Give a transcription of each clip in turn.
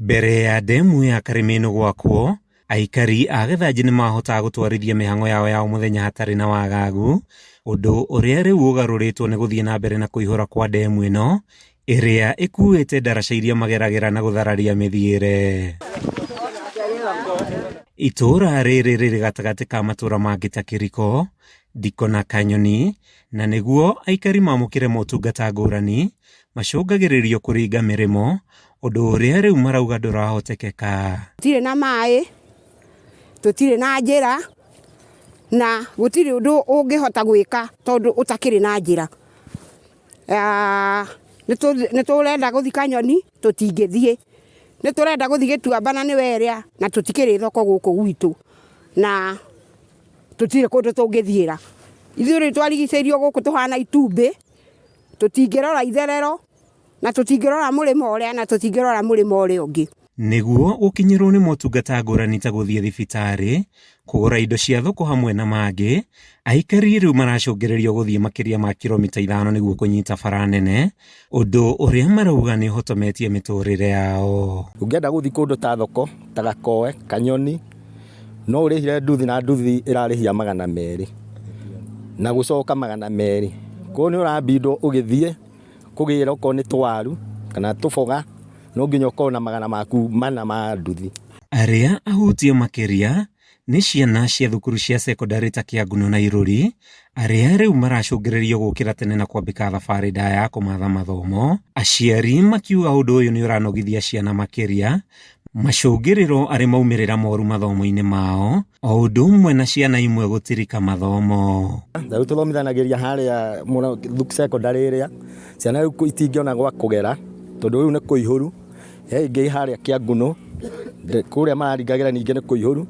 Mbere ya ndemu ya Karemeno gwakwo, aikari a Githanji nĩ mahotaga gũtwarithia mĩhang'o yao ya o mũthenya hatarĩ na wagagu, ũndũ ũrĩa rĩu ũgarũrĩtwo nĩ gũthiĩ na mbere na kũihũra kwa ndemu ĩno, ĩrĩa ĩkuĩte ndaraca iria mageragĩra na gũthararia mĩthiĩre. Itũũra rĩrĩ rĩrĩ gatagatĩ ka matũũra mangĩ ta Kĩriko, Ndiko na Kanyoni, na nĩguo aikari mamũkĩre motungata ngũrani, macũngagĩrĩrio kũringa mĩrĩmo, ũndũ ũrĩa rĩu marauga ndũrahotekeka. Tũtirĩ na maĩ, tũtirĩ na njĩra, na gũtirĩ ũndũ ũngĩhota gwĩka tondũ ũtakĩrĩ na njĩra. Nĩ tũrenda gũthiĩ Kanyoni, tũtingĩthiĩ. Nĩ tũrenda gũthiĩ Gĩtuamba na nĩ werĩa, na tũtikĩrĩ thoko gũkũ gwitũ, na tũtirĩ kũndũ tũngĩthiĩra. Ithuĩ twarigicĩirio gũkũ tũhana itumbĩ, tũtingĩrora itherero, na tũtingĩrora mũrĩmo ũrĩa, na tũtingĩrora mũrĩmo ũrĩa ũngĩ. Nĩguo gũkinyĩrwo nĩ motungata ngũrani ta gũthiĩ thibitarĩ, kũgũra indo cia thoko hamwe na mangĩ, aikari rĩu maracũngĩrĩrio gũthiĩ makĩria ma kilomita 5 nĩguo kũnyita bara nene, ũndũ ũrĩa marauga nĩ ũhotometie mĩtũrĩre yao. Ũngĩenda gũthiĩ kũndũ ta thoko, ta Gakoe, Kanyoni, no ũrĩhire nduthi na nduthi ĩrarĩhia 200 na gũcoka 200. Koguo nĩ ũrambindwo ũgĩthiĩ kũgĩra okorwo nĩ tũwaru kana tũboga, no nginya ũkorwo na 400 maku ma nduthi. Arĩa ahutie makĩria nĩ ciana cia thukuru cia secondary ta Kĩanguno na Irũri, arĩa rĩu maracũngĩrĩrio gũkĩra tene na kwambĩka thabarĩ ndaya ya kũmatha mathomo, aciari makiuga ũndũ ũyũ nĩ ũranogithia ciana makĩria, macũngĩrĩro arĩ maumĩrĩra moru mathomo-inĩ mao, o ũndũ ũmwe na ciana imwe gũtirika mathomo. Rĩu tũthomithanagĩria harĩa secondary ĩrĩa, ciana rĩu itingĩona gwa kũgera, tondũ rĩu nĩ kũihũru, ingĩ harĩa Kĩanguno, kũrĩa mararingagĩra ningĩ nĩ kũihũru,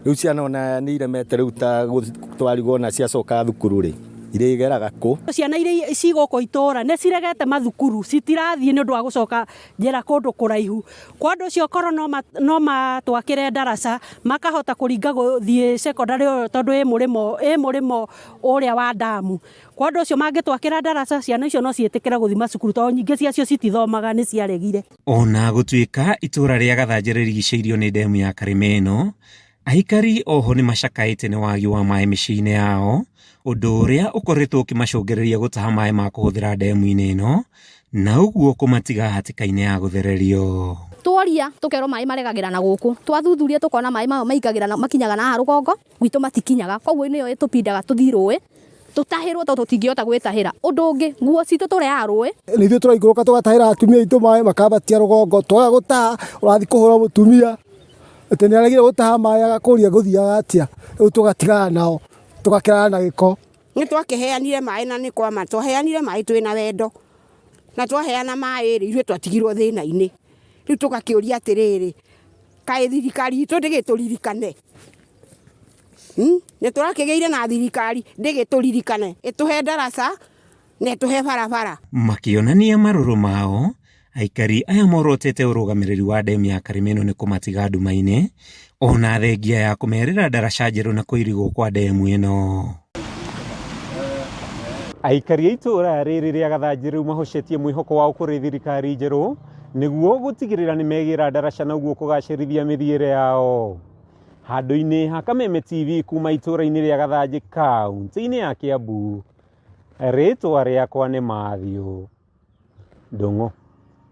rĩu ciana ona nĩ iremete rĩu ta gũtwarigwo na ciacoka thukuru-rĩ, irĩgeraga kũ? Ciana iria cigũkũ itũũra nĩ ciregete mathukuru, citirathiĩ nĩ ũndũ wa gũcoka njĩra kũndũ kũraihu. Kwa ũndũ ũcio korwo no matwakĩre ndaraca, makahota kũringa gũthiĩ secondary tondũ ĩ mũrĩmo ũrĩa wa damu. Kwa ũndũ ũcio mangĩtwakĩra ndaraca, ciana icio no ciĩtĩkĩre gũthiĩ macukuru tondũ nyingĩ ciacio citithomaga nĩ ciaregire. Ona gũtuĩka itũũra rĩa Gathanji rĩrigicĩirio nĩ ndemu ya Karemeno, aikari oho nĩ macakaĩte nĩ wagi wa maĩ mĩciĩ-inĩ yao, ũndũ ũrĩa ũkoretwo ũkĩmacũngĩrĩria gũtaha maĩ ma kũhũthĩra ndemu-inĩ ĩno, na ũguo kũmatiga hatĩka-inĩ ya gũthererio. Tworia tũkerwo maĩ maregagĩra na gũkũ, twathuthuria tũkona maĩ mayo maingagĩra makinyaga na rũgongo, gwitũ matikinyaga, koguo nĩyo ĩtũpindaga tũthiĩ rũĩ, tũtahĩrwo tondũ tũtingĩhota gwĩtahĩra. Ũndũ ũngĩ, nguo citũ tũreaga rũĩ. Nĩ ithuĩ tũraikũrũka tũgatahĩra atumia aitũ maĩ makambatia rũgongo, twaga gũtaha, ũrathiĩ kũhũra mũtumia, atĩ nĩ aregire gũtaha maĩ agakũria gũthiaga atĩa, rĩu tũgatigana nao, tũgakĩrana na gĩko. Nĩ twakĩheanire maĩ na nĩ kwama, twaheanire maĩ twĩna wendo, na twaheana maĩ ithuĩ twatigirwo thĩna-inĩ. Rĩu tũgakĩũria atĩrĩrĩ, kaĩ thirikari itũ ndĩgĩtũririkane? Nĩ tũrakĩgĩire na thirikari ndĩgĩtũririkane, ĩtũhe ndaraca na ĩtũhe barabara. Makĩonania marũrũ mao, aikari aya morotete ũrũgamĩrĩri wa ndemu ya Karemeno nĩ kũmatiga nduma-inĩ, ona thengia ya kũmerĩra ndaraca njerũ na kũirigwo kwa ndemu ĩno. Aikari a itũũra rĩrĩ rĩa Gathanji rĩu mahocetie mwĩhoko wao kũrĩ thirikari njerũ, nĩguo gũtigĩrĩra nĩ megĩra ndaraca na ũguo kũgacĩrithia mĩthiĩre yao. Handũ-inĩ ha Kameme TV kuma itũũra-inĩ rĩa Gathanji kaunti-inĩ ya Kiambu, rĩtwa rĩakwa nĩ Matthew Ndung'u.